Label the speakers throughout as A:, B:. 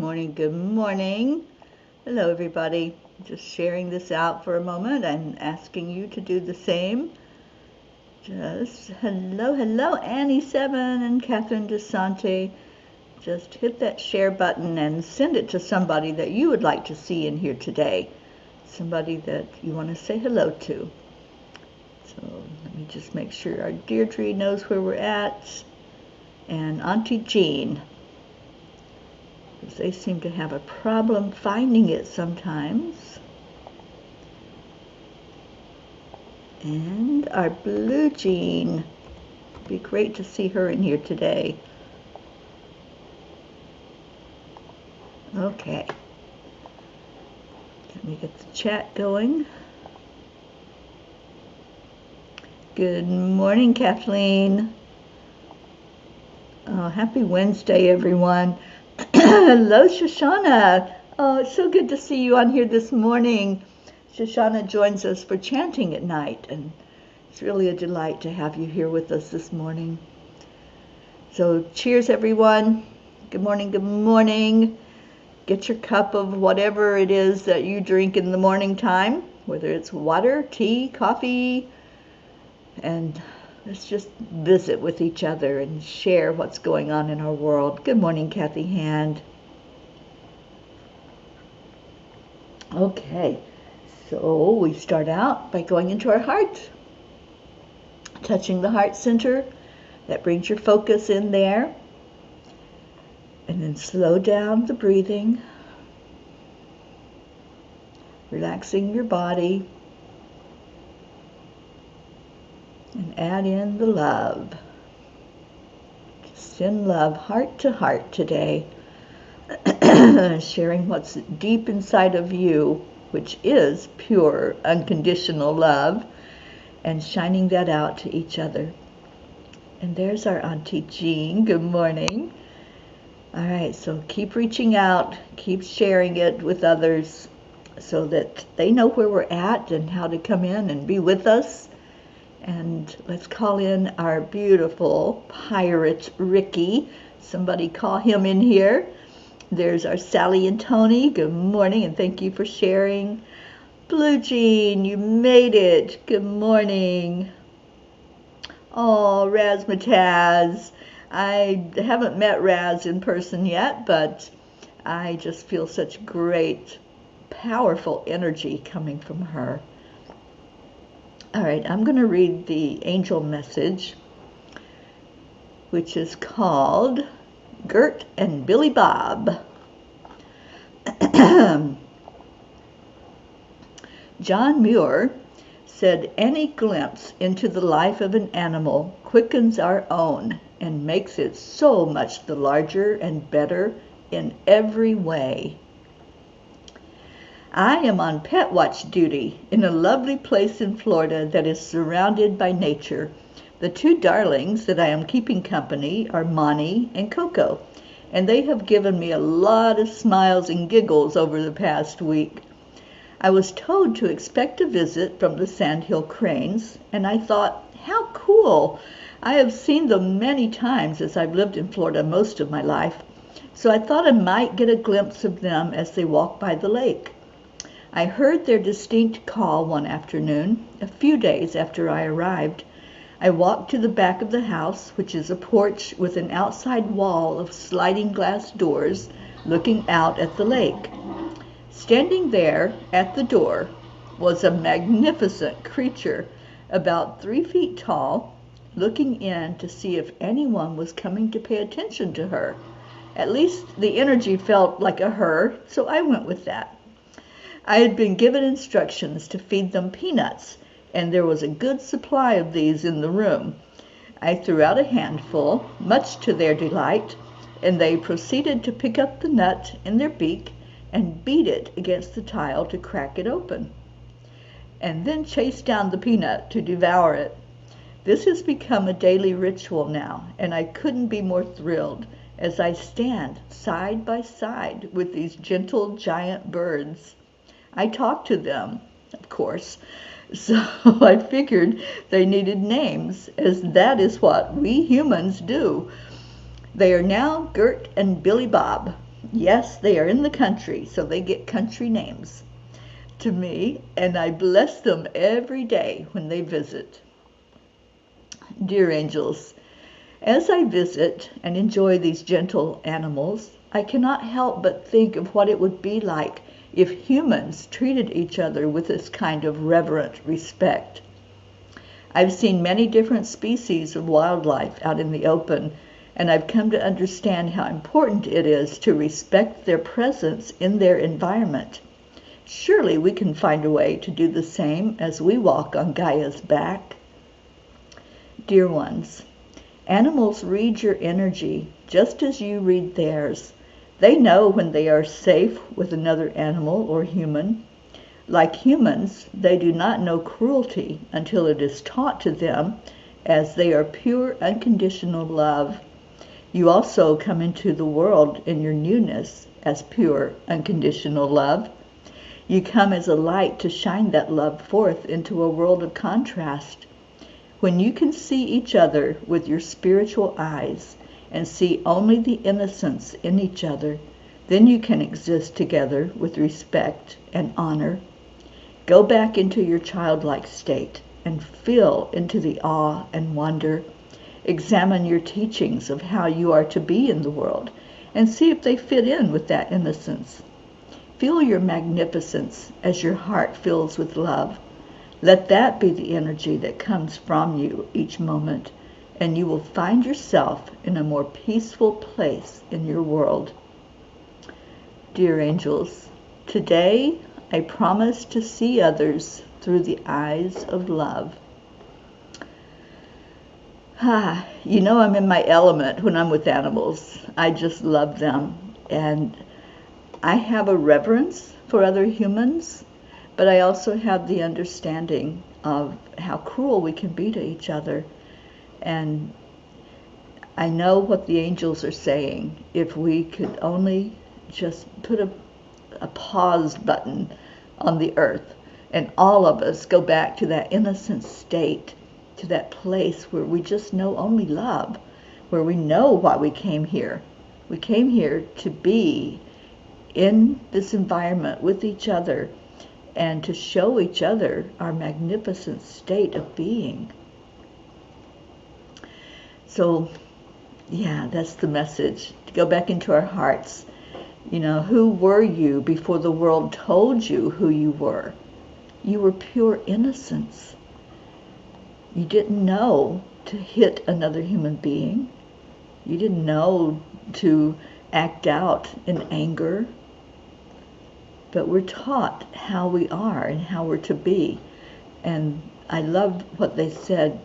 A: morning, good morning. Hello, everybody. Just sharing this out for a moment and asking you to do the same. Just hello, Annie7 and Catherine DeSante. Just hit that share button and send it to somebody that you would like to see in here today. Somebody that you want to say hello to. So let me just make sure our Deirdre knows where we're at. And Auntie Jean. Because they seem to have a problem finding it sometimes. And our Blue Jean. It'd be great to see her in here today. Okay. Let me get the chat going. Good morning, Kathleen. Oh, happy Wednesday, everyone. Hello, Shoshana. Oh, it's so good to see you on here this morning. Shoshana joins us for chanting at night, and it's really a delight to have you here with us this morning. So cheers, everyone. Good morning, good morning. Get your cup of whatever it is that you drink in the morning time, whether it's water, tea, coffee, and let's just visit with each other and share what's going on in our world. Good morning, Kathy Hand. Okay, so we start out by going into our heart, touching the heart center. That brings your focus in there. And then slow down the breathing, relaxing your body. And add in the love. Send love heart to heart today. Sharing what's deep inside of you, which is pure, unconditional love, and shining that out to each other. And there's our Auntie Jean. Good morning. All right, so keep reaching out, keep sharing it with others so that they know where we're at and how to come in and be with us. And let's call in our beautiful pirate, Ricky. Somebody call him in here. There's our Sally and Tony. Good morning, and thank you for sharing. Blue Jean, you made it. Good morning. Oh, Razmataz. I haven't met Raz in person yet, but I just feel such great, powerful energy coming from her. All right, I'm going to read the angel message, which is called Gert and Billy Bob. John Muir said, "Any glimpse into the life of an animal quickens our own and makes it so much the larger and better in every way." I am on pet watch duty in a lovely place in Florida that is surrounded by nature. The two darlings that I am keeping company are Monty and Coco, and they have given me a lot of smiles and giggles over the past week. I was told to expect a visit from the sandhill cranes, and I thought, how cool! I have seen them many times as I've lived in Florida most of my life, so I thought I might get a glimpse of them as they walk by the lake. I heard their distinct call one afternoon, a few days after I arrived. I walked to the back of the house, which is a porch with an outside wall of sliding glass doors looking out at the lake. Standing there at the door was a magnificent creature about 3 feet tall, looking in to see if anyone was coming to pay attention to her. At least the energy felt like a her, so I went with that. I had been given instructions to feed them peanuts, and there was a good supply of these in the room. I threw out a handful, much to their delight, and they proceeded to pick up the nut in their beak and beat it against the tile to crack it open, and then chase down the peanut to devour it. This has become a daily ritual now, and I couldn't be more thrilled as I stand side by side with these gentle giant birds. I talk to them, of course, so I figured they needed names, as that is what we humans do. They are now Gert and Billy Bob, Yes, they are in the country, so they get country names to me, and I bless them every day when they visit. Dear angels, as I visit and enjoy these gentle animals, I cannot help but think of what it would be like if humans treated each other with this kind of reverent respect. I've seen many different species of wildlife out in the open, and I've come to understand how important it is to respect their presence in their environment. Surely we can find a way to do the same as we walk on Gaia's back. Dear ones, animals read your energy just as you read theirs. They know when they are safe with another animal or human. Like humans, they do not know cruelty until it is taught to them, as they are pure, unconditional love. You also come into the world in your newness as pure, unconditional love. You come as a light to shine that love forth into a world of contrast. When you can see each other with your spiritual eyes and see only the innocence in each other, then you can exist together with respect and honor. Go back into your childlike state and feel into the awe and wonder. Examine your teachings of how you are to be in the world and see if they fit in with that innocence. Feel your magnificence as your heart fills with love. Let that be the energy that comes from you each moment, and you will find yourself in a more peaceful place in your world. Dear angels, today I promise to see others through the eyes of love. You know I'm in my element when I'm with animals. I just love them, and I have a reverence for other humans, but I also have the understanding of how cruel we can be to each other. And I know what the angels are saying. If we could only just put a pause button on the earth and all of us go back to that innocent state, to that place where we just know only love, where we know why we came here. We came here to be in this environment with each other and to show each other our magnificent state of being. So, yeah, that's the message. To go back into our hearts. You know, who were you before the world told you who you were? You were pure innocence. You didn't know to hit another human being. You didn't know to act out in anger. But we're taught how we are and how we're to be. And I love what they said.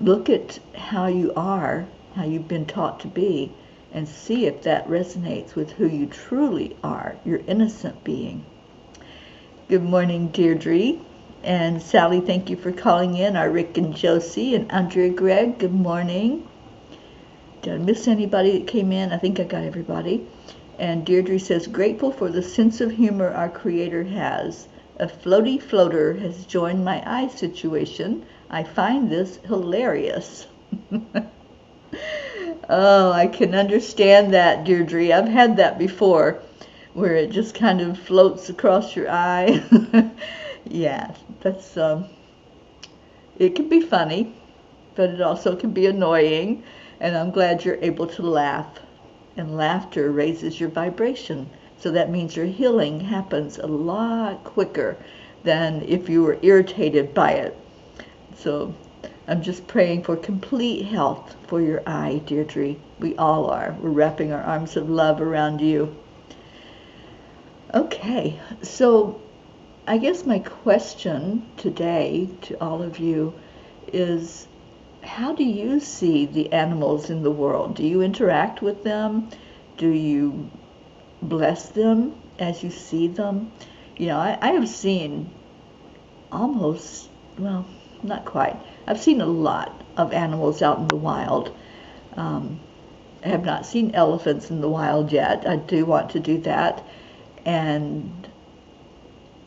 A: Look at how you are, how you've been taught to be, and see if that resonates with who you truly are, your innocent being. Good morning, Deirdre. And Sally, thank you for calling in. Our Rick and Josie and Andrea Gregg, good morning. Did I miss anybody that came in? I think I got everybody. And Deirdre says, grateful for the sense of humor our Creator has. A floaty floater has joined my eye situation. I find this hilarious. Oh, I can understand that, Deirdre. I've had that before, where it just kind of floats across your eye. Yeah, that's, it can be funny, but it also can be annoying. And I'm glad you're able to laugh. And laughter raises your vibration. So that means your healing happens a lot quicker than if you were irritated by it. So I'm just praying for complete health for your eye, Deirdre. We all are. We're wrapping our arms of love around you. Okay, so I guess my question today to all of you is, how do you see the animals in the world? Do you interact with them? Do you bless them as you see them? You know, I have seen almost, well, not quite. I've seen a lot of animals out in the wild. I have not seen elephants in the wild yet. I do want to do that. And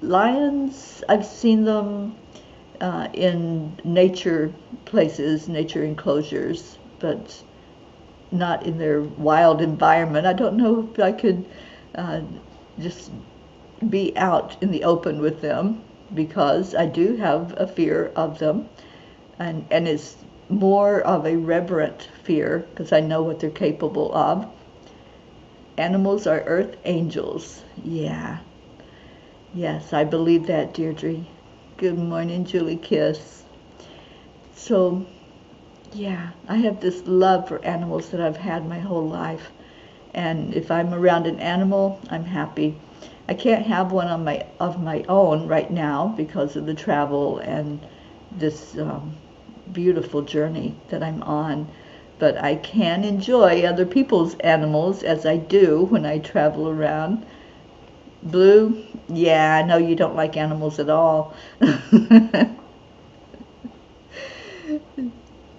A: lions, I've seen them in nature places, nature enclosures, but not in their wild environment. I don't know if I could just be out in the open with them, because I do have a fear of them, and it's more of a reverent fear because I know what they're capable of. Animals are earth angels. Yeah. Yes, I believe that, Deirdre. Good morning, Julie Kiss. So, yeah, I have this love for animals that I've had my whole life. And if I'm around an animal, I'm happy. I can't have one of my own right now because of the travel and this beautiful journey that I'm on. But I can enjoy other people's animals, as I do when I travel around. Blue, yeah, I know you don't like animals at all.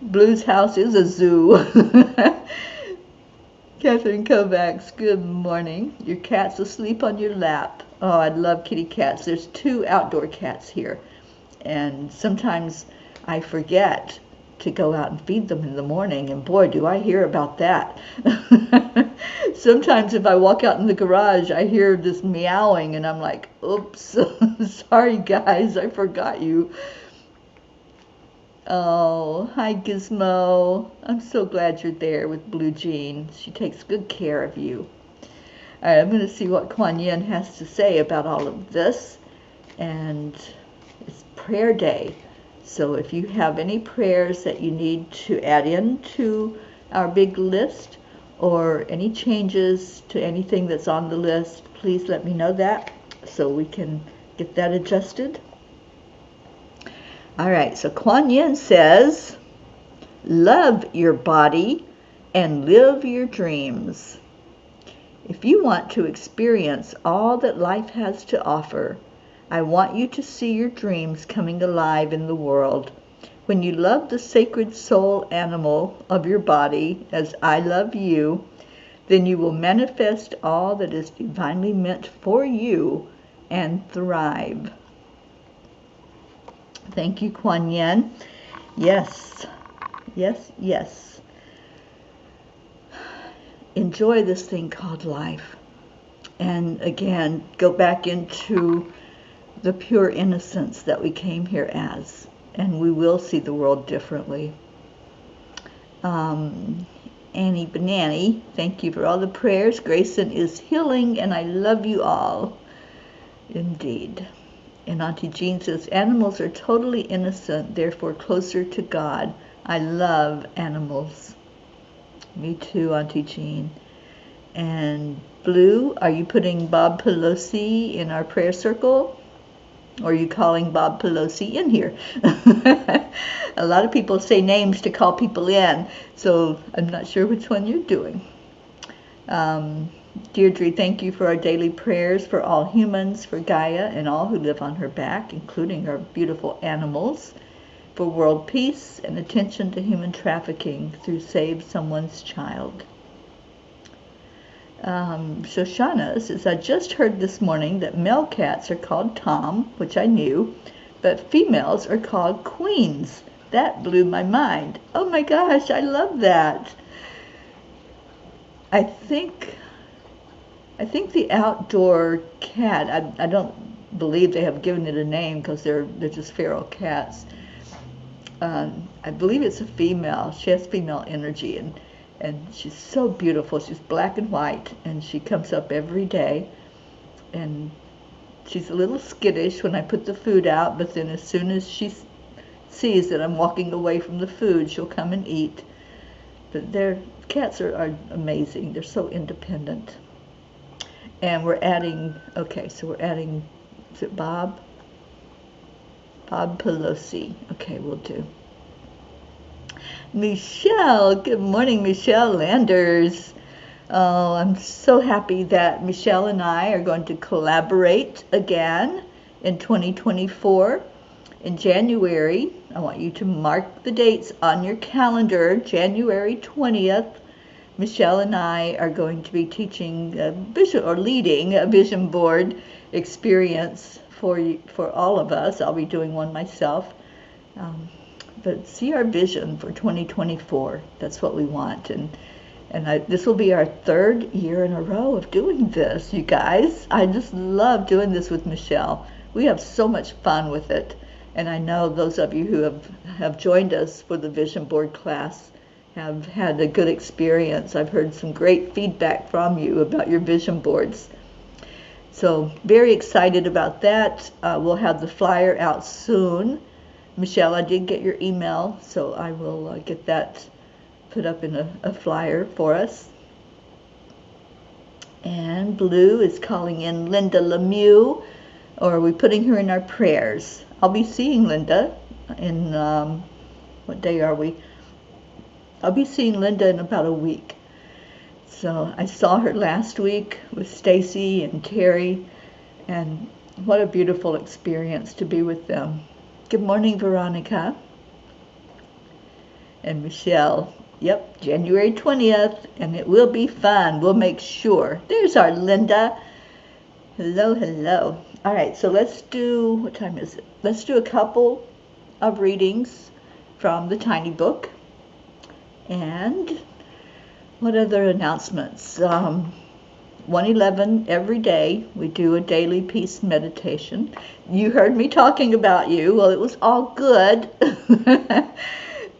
A: Blue's house is a zoo. Catherine Kovacs, good morning. Your cat's asleep on your lap. Oh, I love kitty cats. There's 2 outdoor cats here. And sometimes I forget to go out and feed them in the morning, and boy, do I hear about that. Sometimes if I walk out in the garage, I hear this meowing, and I'm like, oops, sorry guys, I forgot you. Oh, hi Gizmo. I'm so glad you're there with Blue Jean. She takes good care of you. All right, I'm going to see what Kuan Yin has to say about all of this. And it's prayer day. So if you have any prayers that you need to add in to our big list, or any changes to anything that's on the list, please let me know that so we can get that adjusted. All right, so Kuan Yin says, love your body and live your dreams. If you want to experience all that life has to offer, I want you to see your dreams coming alive in the world. When you love the sacred soul animal of your body as I love you, then you will manifest all that is divinely meant for you and thrive. Thank you, Kuan Yin. Yes, yes, yes. Enjoy this thing called life. And again, go back into the pure innocence that we came here as, and we will see the world differently. Annie Banani, thank you for all the prayers. Grayson is healing, and I love you all. Indeed. And Auntie Jean says, animals are totally innocent, therefore closer to God. I love animals. Me too, Auntie Jean. And Blue, are you putting Bob Pelosi in our prayer circle? Or are you calling Bob Pelosi in here? A lot of people say names to call people in, so I'm not sure which one you're doing. Deirdre, thank you for our daily prayers for all humans, for Gaia and all who live on her back, including our beautiful animals, for world peace and attention to human trafficking through Save Someone's Child. Shoshana says, I just heard this morning that male cats are called Tom, which I knew, but females are called queens. That blew my mind. Oh my gosh, I love that. I think the outdoor cat, I don't believe they have given it a name because they're just feral cats. I believe it's a female. She has female energy, and she's so beautiful. She's black and white, and she comes up every day, and she's a little skittish when I put the food out, but then as soon as she sees that I'm walking away from the food, she'll come and eat. But cats are amazing. They're so independent. And we're adding, okay, so we're adding, is it Bob? Bob Pelosi. Okay, we'll do. Michelle, good morning, Michelle Landers. Oh, I'm so happy that Michelle and I are going to collaborate again in 2024. In January, I want you to mark the dates on your calendar. January 20th, Michelle and I are going to be teaching a vision, or leading a vision board experience for all of us. I'll be doing one myself. But see our vision for 2024. That's what we want. And And this will be our 3rd year in a row of doing this, you guys. I just love doing this with Michelle. We have so much fun with it. And I know those of you who have joined us for the vision board class have had a good experience. I've heard some great feedback from you about your vision boards. So very excited about that. We'll have the flyer out soon. Michelle, I did get your email, so I will get that put up in a flyer for us. And Blue is calling in Linda Lemieux, or are we putting her in our prayers? I'll be seeing Linda in, what day are we? I'll be seeing Linda in about a week. So I saw her last week with Stacy and Teri, and what a beautiful experience to be with them. Good morning, Veronica. And Michelle. Yep, January 20th, and it will be fun. We'll make sure. There's our Linda. Hello, hello. All right, so let's do, what time is it? Let's do a couple of readings from the Tiny Book. And what other announcements? 111 every day. We do a daily peace meditation. You heard me talking about you. Well, it was all good.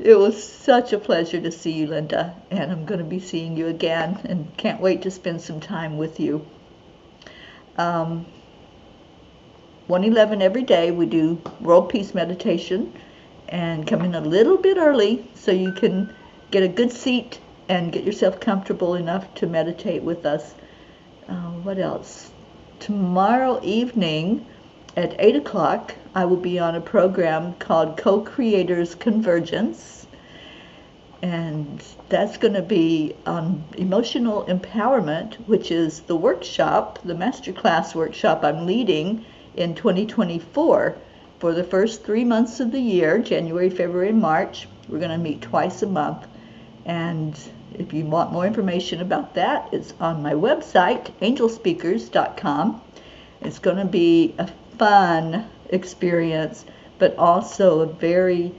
A: It was such a pleasure to see you, Linda, and I'm going to be seeing you again and can't wait to spend some time with you. 111 every day, we do World Peace Meditation and come in a little bit early so you can get a good seat and get yourself comfortable enough to meditate with us. What else? Tomorrow evening at 8 o'clock, I will be on a program called Co-Creators Convergence, and that's going to be on emotional empowerment, which is the workshop, the masterclass workshop I'm leading in 2024 for the first 3 months of the year, January, February, March. We're going to meet twice a month, and if you want more information about that, it's on my website, angelspeakers.com. It's going to be a fun experience, but also a very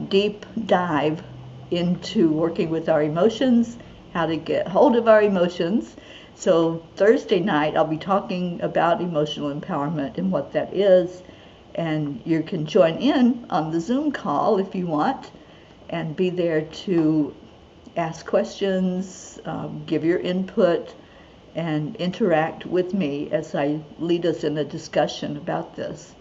A: deep dive into working with our emotions, how to get hold of our emotions. So Thursday night, I'll be talking about emotional empowerment and what that is. And you can join in on the Zoom call if you want and be there to ask questions, give your input, and interact with me as I lead us in a discussion about this.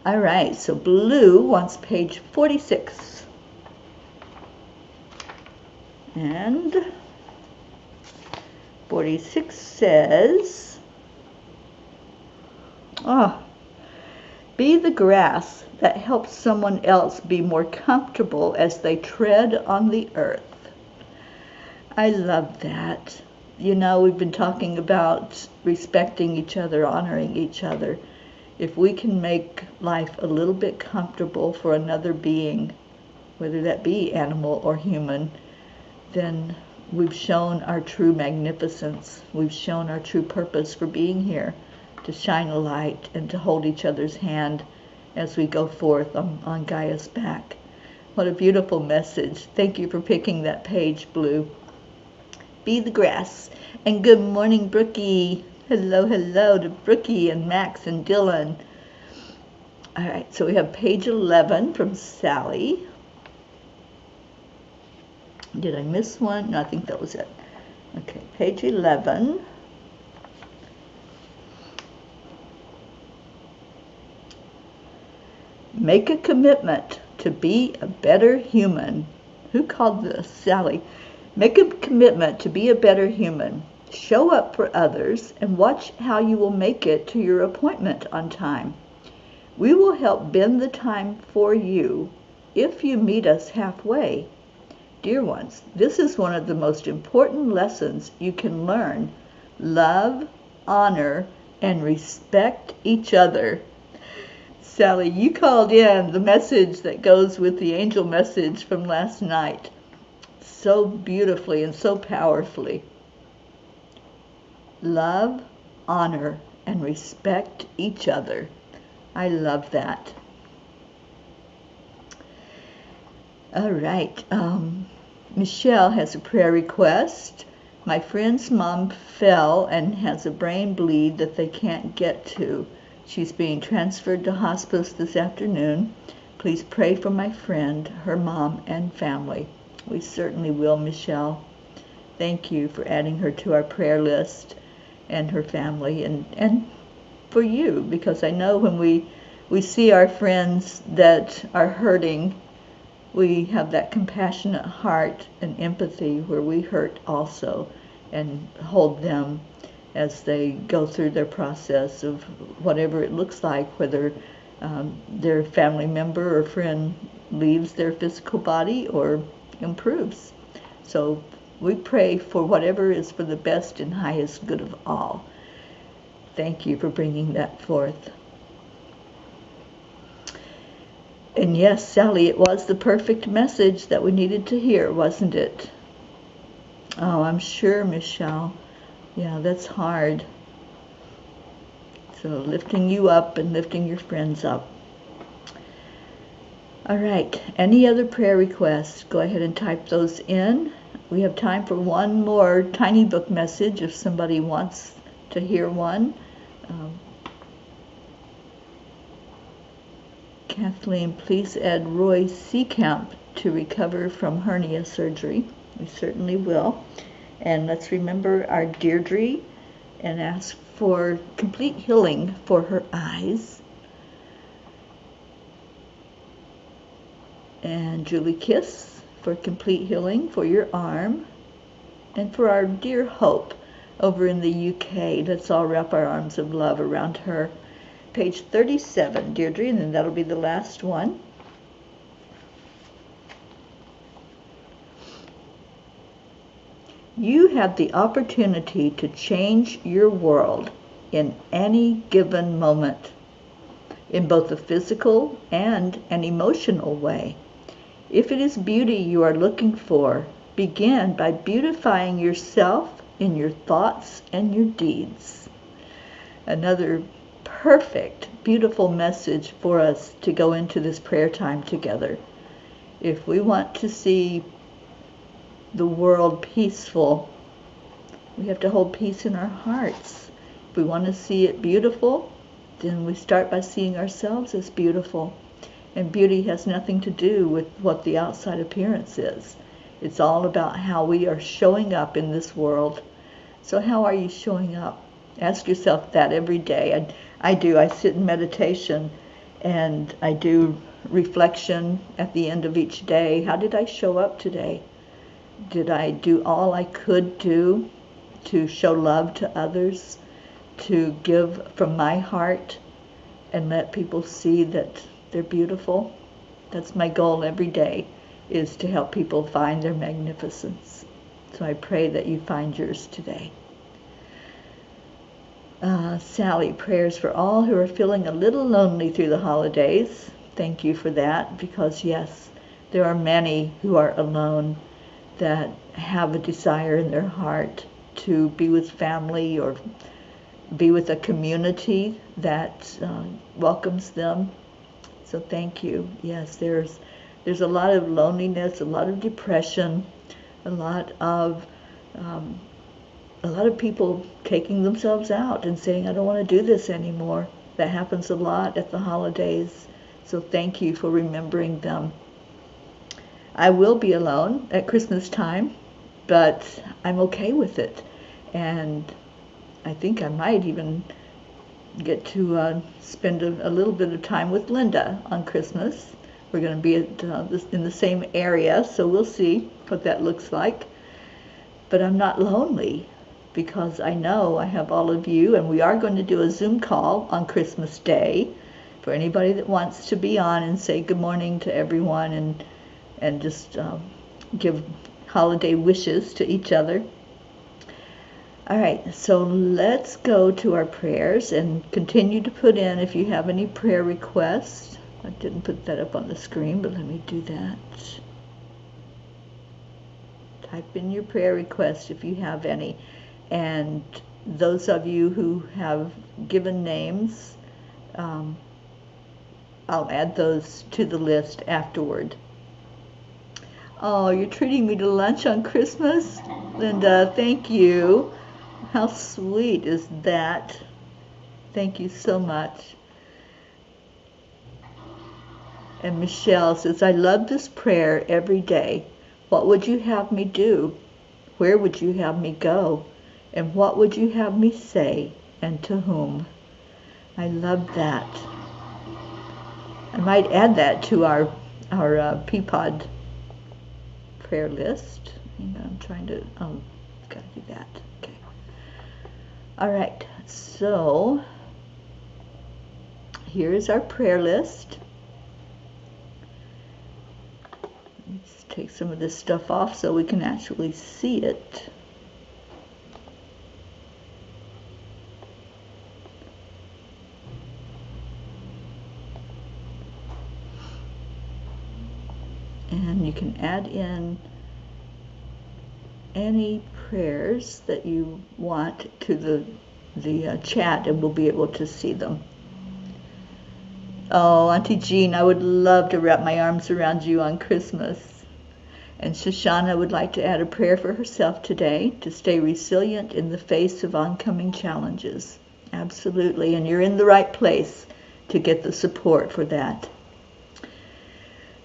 A: All right, so Blue wants page 46. And 46 says, be the grass that helps someone else be more comfortable as they tread on the earth. I love that. You know, we've been talking about respecting each other, honoring each other. If we can make life a little bit comfortable for another being, whether that be animal or human, then we've shown our true magnificence. We've shown our true purpose for being here, to shine a light and to hold each other's hand as we go forth on Gaia's back. What a beautiful message. Thank you for picking that page, Blue. Be the grass. And good morning, Brookie. Hello, hello to Brookie and Max and Dylan. All right, so we have page 11 from Sally. Did I miss one? No, I think that was it. Okay, page 11. Make a commitment to be a better human. Who called this? Sally. Make a commitment to be a better human. Show up for others and watch how you will make it to your appointment on time. We will help bend the time for you if you meet us halfway. Dear ones, this is one of the most important lessons you can learn. Love, honor, and respect each other. Sally, you called in the message that goes with the angel message from last night so beautifully and so powerfully. Love, honor, and respect each other. I love that. All right. Michelle has a prayer request. My friend's mom fell and has a brain bleed that they can't get to. She's being transferred to hospice this afternoon. Please pray for my friend, her mom, and family. We certainly will, Michelle. Thank you for adding her to our prayer list, and her family, and for you, because I know when we see our friends that are hurting, we have that compassionate heart and empathy where we hurt also, and hold them as they go through their process of whatever it looks like, whether their family member or friend leaves their physical body or improves. So we pray for whatever is for the best and highest good of all. Thank you for bringing that forth. And yes, Sally, it was the perfect message that we needed to hear, wasn't it? Oh, I'm sure, Michelle. Yeah, that's hard. So lifting you up and lifting your friends up. All right, any other prayer requests? Go ahead and type those in. We have time for one more tiny book message if somebody wants to hear one. Kathleen, please add Roy Seacamp to recover from hernia surgery. We certainly will. And let's remember our Deirdre and ask for complete healing for her eyes. And Julie Kiss for complete healing for your arm. And for our dear Hope over in the UK, let's all wrap our arms of love around her. Page 37, Deirdre, and then that'll be the last one. You have the opportunity to change your world in any given moment, in both a physical and an emotional way. If it is beauty you are looking for, begin by beautifying yourself in your thoughts and your deeds. Another perfect, beautiful message for us to go into this prayer time together. If we want to see the world peaceful, we have to hold peace in our hearts. If we want to see it beautiful, then we start by seeing ourselves as beautiful. And beauty has nothing to do with what the outside appearance is. It's all about how we are showing up in this world. So how are you showing up? Ask yourself that every day. I do. I sit in meditation and I do reflection at the end of each day. How did I show up today? Did I do all I could do to show love to others, to give from my heart and let people see that they're beautiful? That's my goal every day, is to help people find their magnificence. So I pray that you find yours today. Sally, prayers for all who are feeling a little lonely through the holidays. Thank you for that, because yes, there are many who are alone that have a desire in their heart to be with family or be with a community that welcomes them. So thank you. Yes, there's a lot of loneliness, a lot of depression, a lot of people taking themselves out and saying, I don't want to do this anymore. That happens a lot at the holidays. So thank you for remembering them. I will be alone at Christmas time, but I'm okay with it. And I think I might even get to spend a little bit of time with Linda on Christmas. We're going to be in the same area, so we'll see what that looks like. But I'm not lonely, because I know I have all of you, and we are going to do a Zoom call on Christmas Day for anybody that wants to be on and say good morning to everyone and just give holiday wishes to each other. All right, so let's go to our prayers and continue to put in if you have any prayer requests. I didn't put that up on the screen, but let me do that. Type in your prayer requests if you have any. And those of you who have given names, I'll add those to the list afterward. Oh, you're treating me to lunch on Christmas? Linda, thank you. How sweet is that? Thank you so much. And Michelle says, I love this prayer every day. What would you have me do? Where would you have me go? And what would you have me say? And to whom? I love that. I might add that to our Peapod prayer list. I'm trying to, gotta do that. Okay. All right, so here's our prayer list. Let's take some of this stuff off so we can actually see it. And you can add in any prayers that you want to the chat, and we'll be able to see them. Oh, Auntie Jean, I would love to wrap my arms around you on Christmas. And Shoshana would like to add a prayer for herself today to stay resilient in the face of oncoming challenges. Absolutely, and you're in the right place to get the support for that.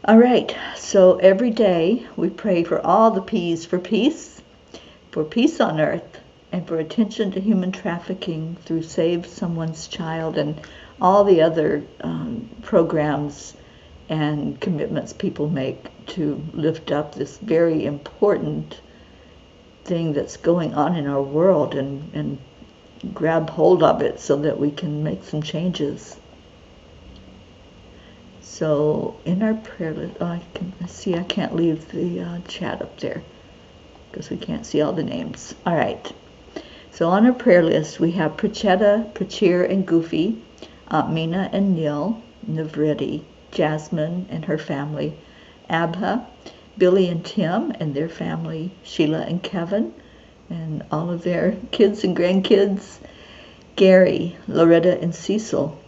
A: All right, so every day we pray for all the P's for peace on earth, and for attention to human trafficking through Save Someone's Child and all the other programs and commitments people make to lift up this very important thing that's going on in our world, and grab hold of it so that we can make some changes. So in our prayer list, I can't leave the chat up there because we can't see all the names. All right. So on our prayer list, we have Prachetta, Prachir, and Goofy, Aunt Mina and Neil, Navriti, Jasmine and her family, Abha, Billy and Tim and their family, Sheila and Kevin and all of their kids and grandkids, Gary, Loretta, and Cecil.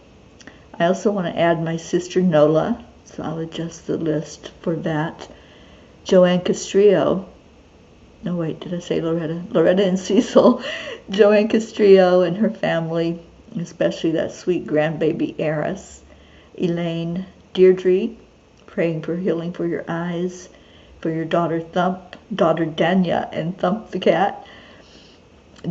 A: I also want to add my sister Nola, so I'll adjust the list for that. Joanne Castrillo. No, wait, did I say Loretta? Loretta and Cecil. Joanne Castrillo and her family, especially that sweet grandbaby Eris. Elaine, Deirdre, praying for healing for your eyes, for your daughter Thump, daughter Danya and Thump the cat.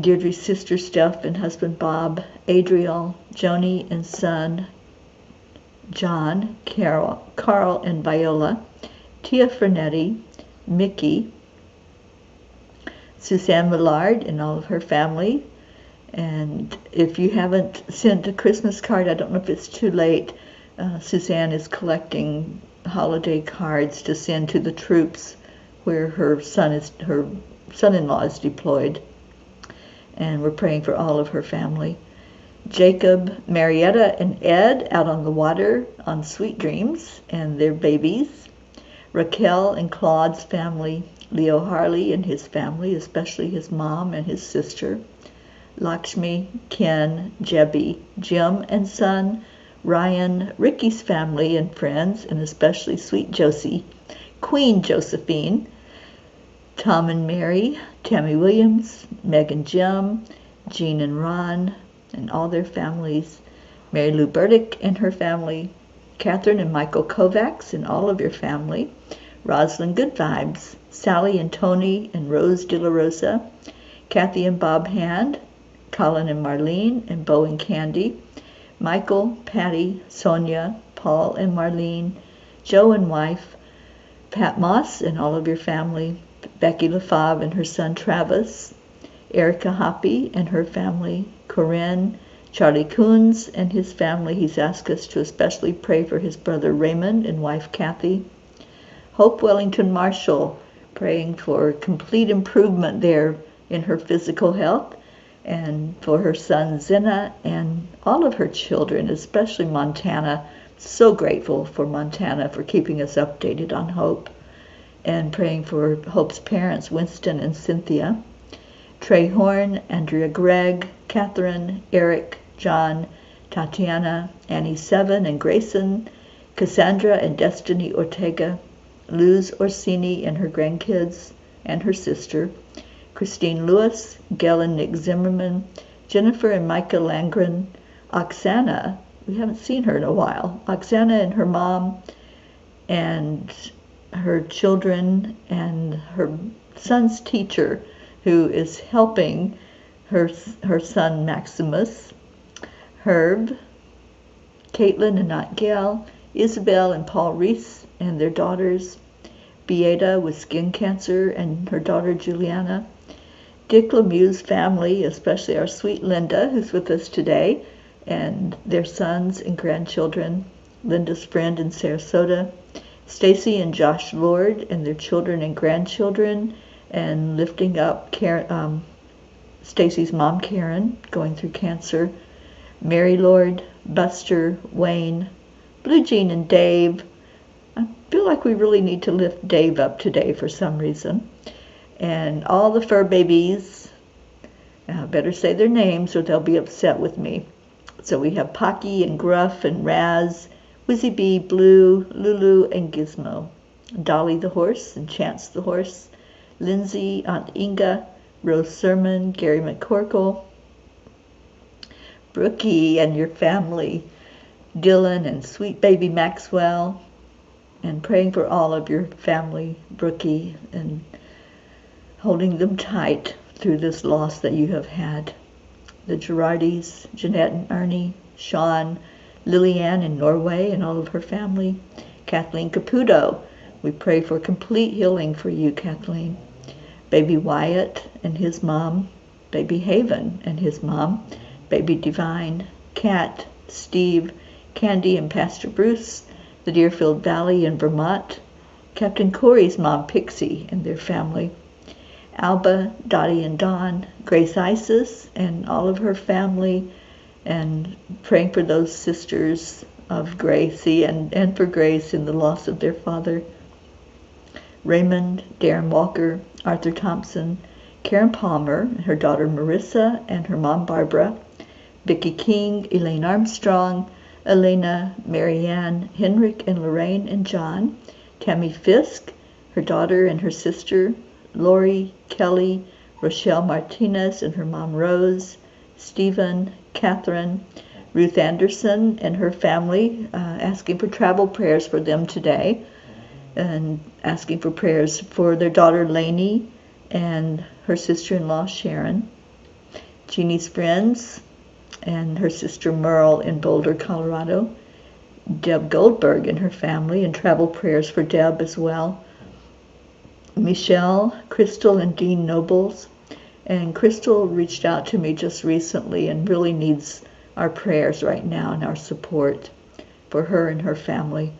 A: Deirdre's sister Steph and husband Bob, Adriel, Joni and son John, Carl and Viola, Tia Fernetti, Mickey, Suzanne Millard and all of her family. And if you haven't sent a Christmas card, I don't know if it's too late. Suzanne is collecting holiday cards to send to the troops where her son-in-law is deployed. And we're praying for all of her family. Jacob, Marietta, and Ed out on the water on Sweet Dreams and their babies. Raquel and Claude's family. Leo Harley and his family, especially his mom and his sister. Lakshmi, Ken, Jebby, Jim and son, Ryan, Ricky's family and friends, and especially sweet Josie, Queen Josephine, Tom and Mary, Tammy Williams, Meg and Jim, Jean and Ron, and all their families, Mary Lou Burdick and her family, Catherine and Michael Kovacs and all of your family, Rosalind Good Vibes, Sally and Tony and Rose De La Rosa, Kathy and Bob Hand, Colin and Marlene and Bo and Candy, Michael, Patty, Sonia, Paul and Marlene, Joe and wife, Pat Moss and all of your family, Becky LaFave and her son Travis, Erica Hoppy and her family, Corinne, Charlie Coons and his family. He's asked us to especially pray for his brother Raymond and wife Kathy. Hope Wellington Marshall, praying for complete improvement there in her physical health, and for her son Zena and all of her children, especially Montana. So grateful for Montana for keeping us updated on Hope. And praying for Hope's parents, Winston and Cynthia. Trey Horn, Andrea Gregg, Catherine, Eric, John, Tatiana, Annie Seven and Grayson, Cassandra and Destiny Ortega, Luz Orsini and her grandkids and her sister, Christine Lewis, Gail and Nick Zimmerman, Jennifer and Micah Langren, Oksana, we haven't seen her in a while, Oksana and her mom and her children and her son's teacher who is helping her son Maximus, Herb, Caitlin and Aunt Gail, Isabel and Paul Reese and their daughters, Beata with skin cancer and her daughter Juliana, Dick Lemieux's family, especially our sweet Linda, who's with us today, and their sons and grandchildren, Linda's friend in Sarasota, Stacy and Josh Lord and their children and grandchildren, and lifting up Stacy's mom, Karen, going through cancer, Mary Lord, Buster, Wayne, Blue Jean and Dave. I feel like we really need to lift Dave up today for some reason. And all the fur babies, I better say their names or they'll be upset with me. So we have Pocky and Gruff and Raz, Wizzy Bee, Blue, Lulu, and Gizmo, Dolly the horse and Chance the horse, Lindsay, Aunt Inga, Rose Sermon, Gary McCorkle, Brookie and your family, Dylan and sweet baby Maxwell, and praying for all of your family, Brookie, and holding them tight through this loss that you have had. The Girardis, Jeanette and Ernie, Sean, Lillian in Norway and all of her family, Kathleen Caputo. We pray for complete healing for you, Kathleen. Baby Wyatt and his mom, Baby Haven and his mom, Baby Divine, Kat, Steve, Candy and Pastor Bruce, the Deerfield Valley in Vermont, Captain Corey's mom, Pixie, and their family, Alba, Dottie and Dawn, Grace Isis and all of her family, and praying for those sisters of Gracie and for Grace in the loss of their father, Raymond, Darren Walker, Arthur Thompson, Karen Palmer, her daughter Marissa and her mom Barbara, Vicki King, Elaine Armstrong, Elena, Marianne, Henrik and Lorraine and John, Tammy Fisk, her daughter and her sister, Lori, Kelly, Rochelle Martinez and her mom Rose, Stephen, Catherine, Ruth Anderson and her family, asking for travel prayers for them today, and asking for prayers for their daughter Lainey and her sister-in-law Sharon, Jeannie's friends and her sister Merle in Boulder, Colorado, Deb Goldberg and her family, and travel prayers for Deb as well, Michelle, Crystal, and Dean Nobles. And Crystal reached out to me just recently and really needs our prayers right now and our support for her and her family.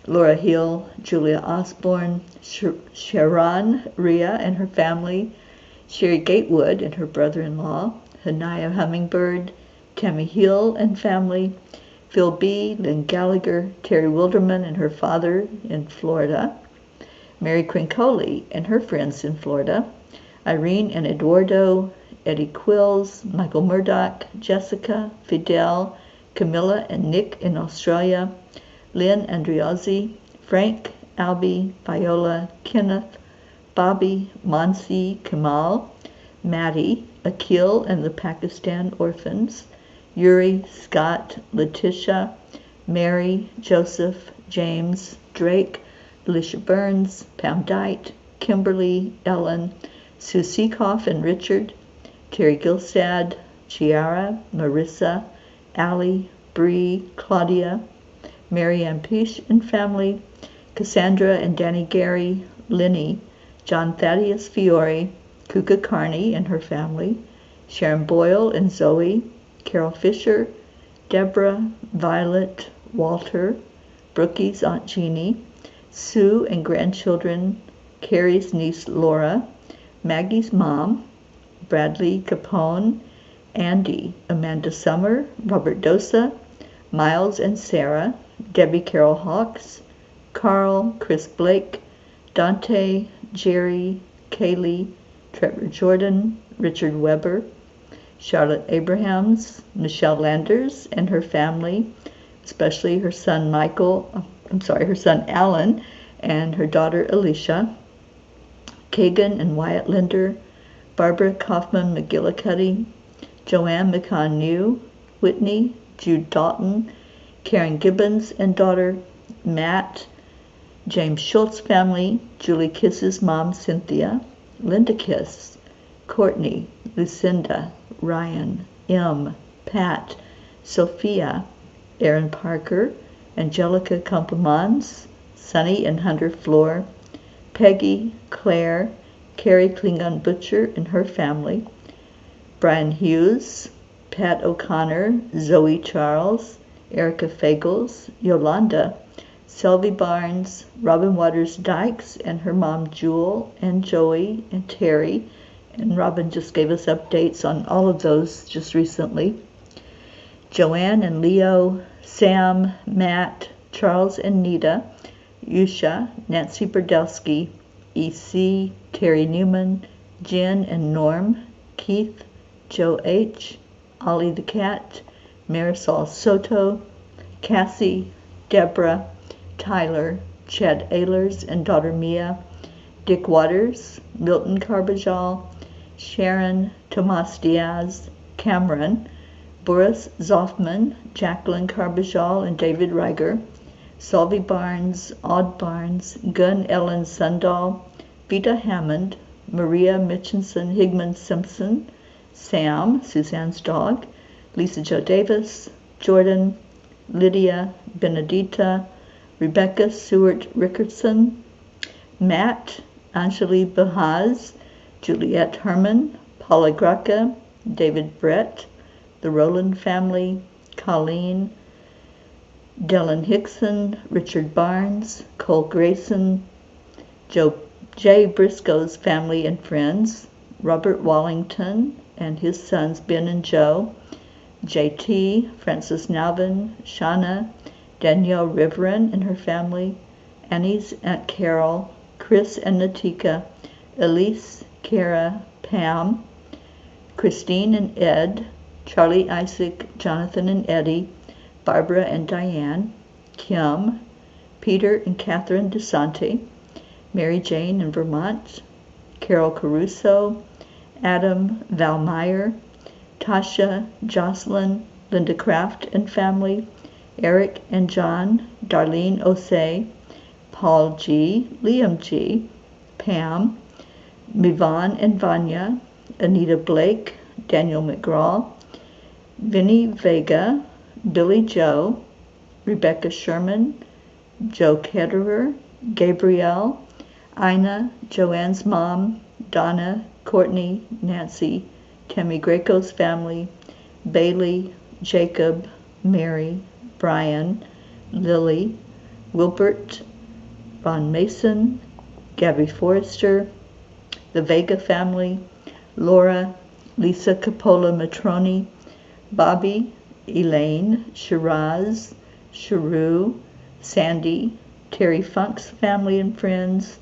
A: Laura Hill, Julia Osborne, Sharon Rhea and her family, Sherry Gatewood and her brother-in-law, Hanaya Hummingbird, Tammy Hill and family, Phil B., Lynn Gallagher, Terry Wilderman and her father in Florida, Mary Quincoli and her friends in Florida, Irene and Eduardo, Eddie Quills, Michael Murdoch, Jessica, Fidel, Camilla and Nick in Australia, Lynn Andriozzi, Frank, Albie, Viola, Kenneth, Bobby, Monsi, Kamal, Maddie, Akil and the Pakistan orphans, Yuri, Scott, Letitia, Mary, Joseph, James, Drake, Alicia Burns, Pam Dite, Kimberly, Ellen, Sue Seekoff and Richard, Terry Gilstad, Chiara, Marissa, Allie, Bree, Claudia, Mary Ann Pish and family, Cassandra and Danny Gary, Lenny, John Thaddeus Fiore, Kuka Carney and her family, Sharon Boyle and Zoe, Carol Fisher, Deborah, Violet, Walter, Brookie's Aunt Jeannie, Sue and grandchildren, Carrie's niece Laura, Maggie's mom, Bradley Capone, Andy, Amanda Summer, Robert Dosa, Miles and Sarah, Debbie Carol Hawks, Carl, Chris Blake, Dante, Jerry, Kaylee, Trevor Jordan, Richard Weber, Charlotte Abrahams, Michelle Landers and her family, especially her son Alan, and her daughter Alicia, Kagan and Wyatt Linder, Barbara Kaufman McGillicuddy, Joanne McCann New, Whitney, Jude Dalton, Karen Gibbons and daughter, Matt, James Schultz family, Julie Kiss's mom Cynthia, Linda Kiss, Courtney, Lucinda, Ryan, M, Pat, Sophia, Aaron Parker, Angelica Complimans, Sunny and Hunter Floor, Peggy, Claire, Carrie Klingon Butcher and her family, Brian Hughes, Pat O'Connor, Zoe Charles, Erica Fagels, Yolanda, Selby Barnes, Robin Waters Dykes and her mom Jewel, and Joey and Terry, and Robin just gave us updates on all of those just recently. Joanne and Leo, Sam, Matt, Charles and Nita, Yusha, Nancy Berdelsky, EC, Terry Newman, Jen and Norm, Keith, Joe H., Ollie the Cat, Marisol Soto, Cassie, Deborah, Tyler, Chad Ehlers and daughter Mia, Dick Waters, Milton Carbajal, Sharon, Tomas Diaz, Cameron, Boris Zoffman, Jacqueline Carbajal and David Reiger, Solvi Barnes, Odd Barnes, Gun Ellen Sundahl, Vita Hammond, Maria Mitchinson Higman Simpson, Sam, Suzanne's dog, Lisa Jo Davis, Jordan, Lydia, Benedita, Rebecca Seward Rickardson, Matt, Anjali Bahaz, Juliette Herman, Paula Graca, David Brett, the Rowland family, Colleen, Dylan Hickson, Richard Barnes, Cole Grayson, Jay Briscoe's family and friends, Robert Wallington and his sons Ben and Joe, JT, Francis Nalvin, Shauna, Danielle Riverin and her family, Annie's Aunt Carol, Chris and Natika, Elise, Kara, Pam, Christine and Ed, Charlie, Isaac, Jonathan and Eddie, Barbara and Diane, Kim, Peter and Catherine DeSante, Mary Jane in Vermont, Carol Caruso, Adam, Val Meyer, Tasha, Jocelyn, Linda Kraft and family, Eric and John, Darlene Osei, Paul G., Liam G., Pam, Mivan and Vanya, Anita Blake, Daniel McGraw, Vinnie Vega, Billy Joe, Rebecca Sherman, Joe Ketterer, Gabrielle, Ina, Joanne's mom, Donna, Courtney, Nancy, Tammy Greco's family, Bailey, Jacob, Mary, Brian, Lily, Wilbert, Ron Mason, Gabby Forrester, the Vega family, Laura, Lisa Capola Matroni, Bobby, Elaine, Shiraz, Sharu, Sandy, Terry Funk's family and friends,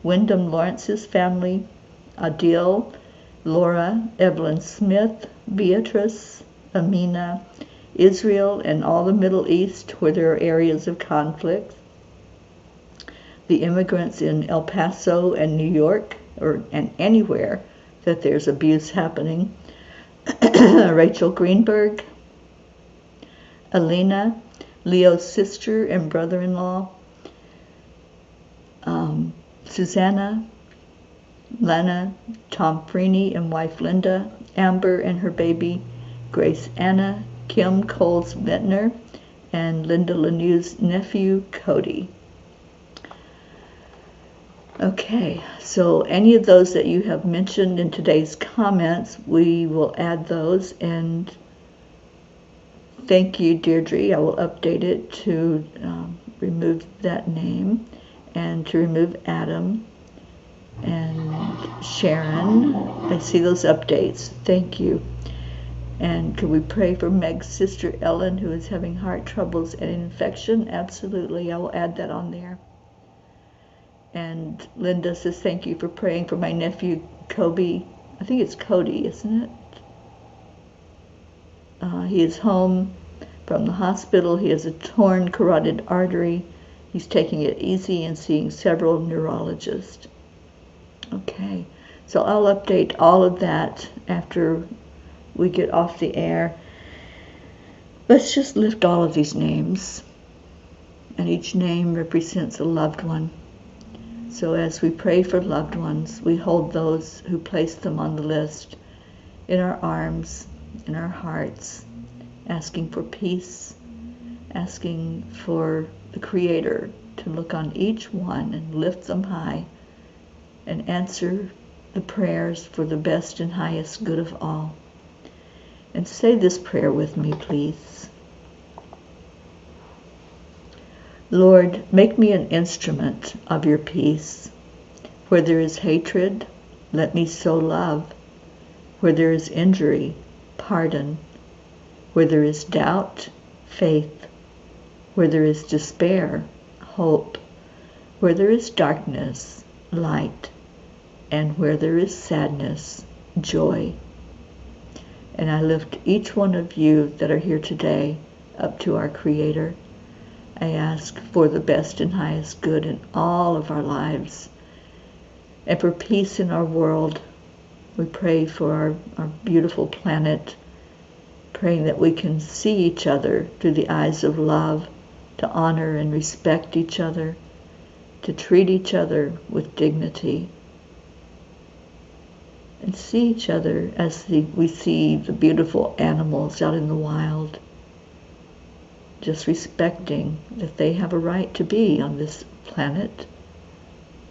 A: Wyndham Lawrence's family, Adil, Laura, Evelyn Smith, Beatrice, Amina, Israel and all the Middle East where there are areas of conflict, the immigrants in El Paso and New York, and anywhere that there's abuse happening, Rachel Greenberg, Alina, Leo's sister and brother-in-law, Susanna, Lana, Tom Freeney and wife Linda, Amber and her baby, Grace Anna, Kim Coles Ventnor, and Linda Lanew's nephew, Cody. Okay, so any of those that you have mentioned in today's comments, we will add those, and thank you, Deirdre. I will update it to remove that name and to remove Adam and Sharon. I see those updates. Thank you. And could we pray for Meg's sister Ellen, who is having heart troubles and infection? Absolutely. I will add that on there. And Linda says, thank you for praying for my nephew, Kobe. I think it's Cody, isn't it? He is home from the hospital. He has a torn carotid artery He's taking it easy and seeing several neurologists. Okay, so I'll update all of that after we get off the air. Let's just lift all of these names, and each name represents a loved one. So as we pray for loved ones, we hold those who placed them on the list in our arms, in our hearts, asking for peace, asking for the Creator to look on each one and lift them high and answer the prayers for the best and highest good of all. And say this prayer with me, please. Lord, make me an instrument of your peace. Where there is hatred, let me sow love. Where there is injury, pardon. Where there is doubt, faith. Where there is despair, hope. Where there is darkness, light. And where there is sadness, joy. And I lift each one of you that are here today up to our Creator. I ask for the best and highest good in all of our lives and for peace in our world. We pray for our beautiful planet, praying that we can see each other through the eyes of love, to honor and respect each other, to treat each other with dignity, and see each other as we see the beautiful animals out in the wild, just respecting that they have a right to be on this planet.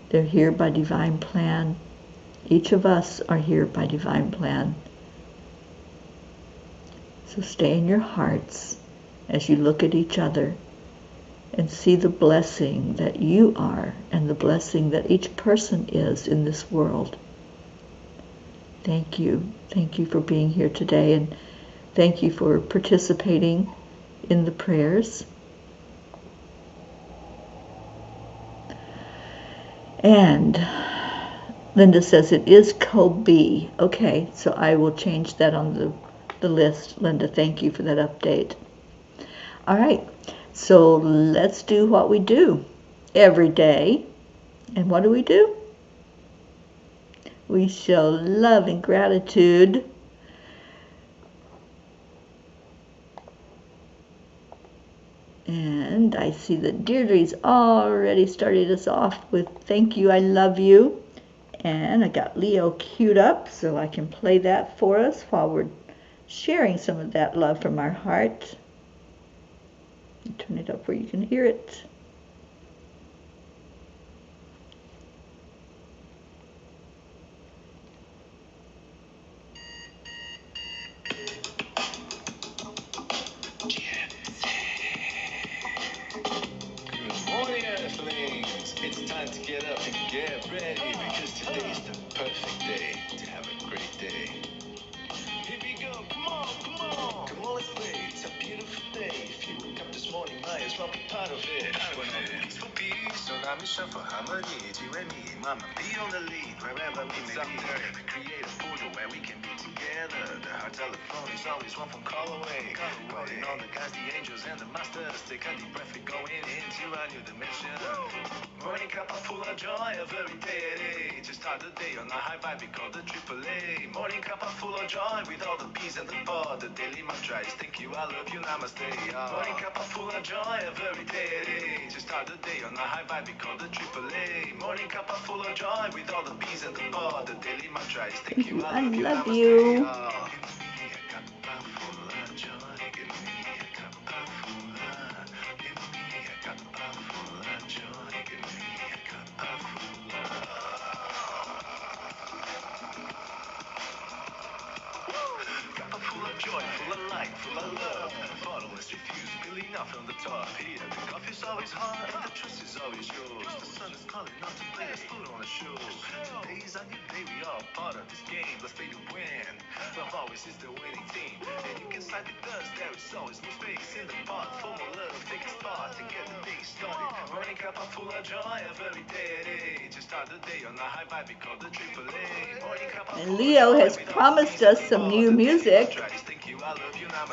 A: They're here by divine plan. Each of us are here by divine plan. So stay in your hearts as you look at each other and see the blessing that you are and the blessing that each person is in this world. Thank you. Thank you for being here today, and thank you for participating in the prayers. And Linda says it is Kobe. Okay, so I will change that on the list. Linda, thank you for that update. All right, so let's do what we do every day. And what do? We show love and gratitude. And I see that Deirdre's already started us off with thank you, I love you. And I got Leo queued up so I can play that for us while we're sharing some of that love from our heart. Turn it up where you can hear it.
B: For harmony, G-Remy, mama, be on the lead wherever we may be. Create a portal where we can be together. The heart telephone is always one phone call away. Calling all the guys, the angels, and the masters. Take a deep breath, we going into a new dimension. Morning Cuppa full of joy every day. To start the day on a high vibe, we call the AAA. Morning Cuppa full of joy with all the peace and the pod. The daily mantra is thank you, I love you, namaste. Morning Cuppa full of joy every day. To start the day on a high vibe, we call the AAA. Morning Cuppa full of joy with all the peace and the pod. The daily mantra is thank you, I love you, namaste. Joy, full of light, full of love. Bottomless refuse, spilling out from the top. Here, the coffee's always hot and the trust is always yours. The sun is calling out to play us food on the show. Today is a new day, we are part of this game. Let's play to win. Love always is the winning team. And you can side with us, there is always no space in the pot. For more love, take a spot to get the day started. Morning Cuppa full of joy every day. To start the day on a high vibe, we call the AAA.
A: And Leo has promised us some new music,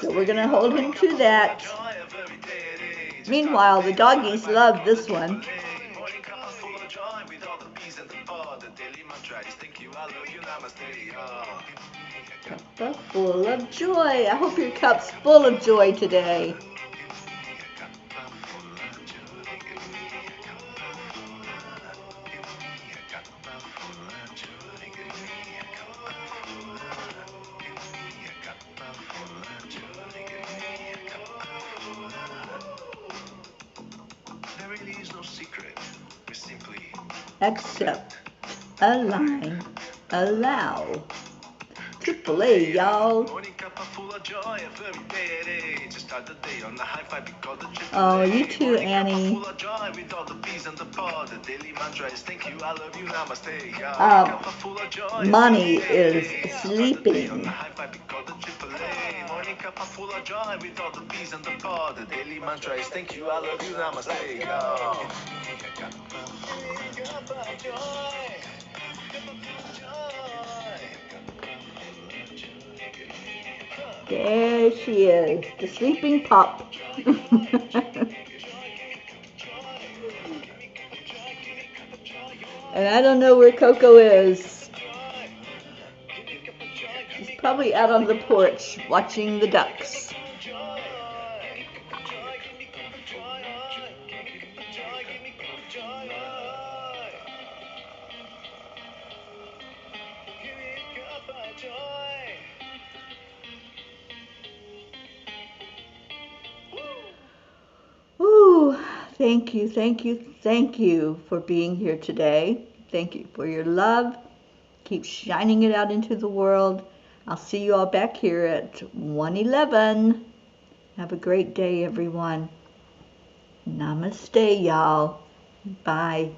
A: so we're going to hold him to that. Meanwhile, the doggies love this one.
B: Morning cuppa full of joy with all the bees and the pod. The daily mantra is thank you, I love you, namaste.
A: Cuppa full of joy. I hope your cup's full of joy today.
B: There really is no secret. We simply
A: Accept, align, allow. AAA, y'all.
B: Morning cuppa full of joy, a very day at 8 to start the day on the high five because the AAA.
A: Oh, you too,
B: Morning cuppa
A: Annie.
B: full of joy with all the bees and the pod. The daily mantra is thank you, I love you, namaste. Cuppa full of joy,
A: Money
B: a very
A: is
B: day to start the day on the
A: sleeping.
B: high five because the AAA. Morning cuppa full of joy with all the bees and the pod. The daily mantra is thank you, I love you, namaste. Cuppa joy.
A: There she is, the sleeping pup. And I don't know where Coco is. She's probably out on the porch watching the ducks. Ooh, thank you, thank you, thank you for being here today. Thank you for your love. Keep shining it out into the world. I'll see you all back here at 1:11. Have a great day, everyone. Namaste, y'all. Bye.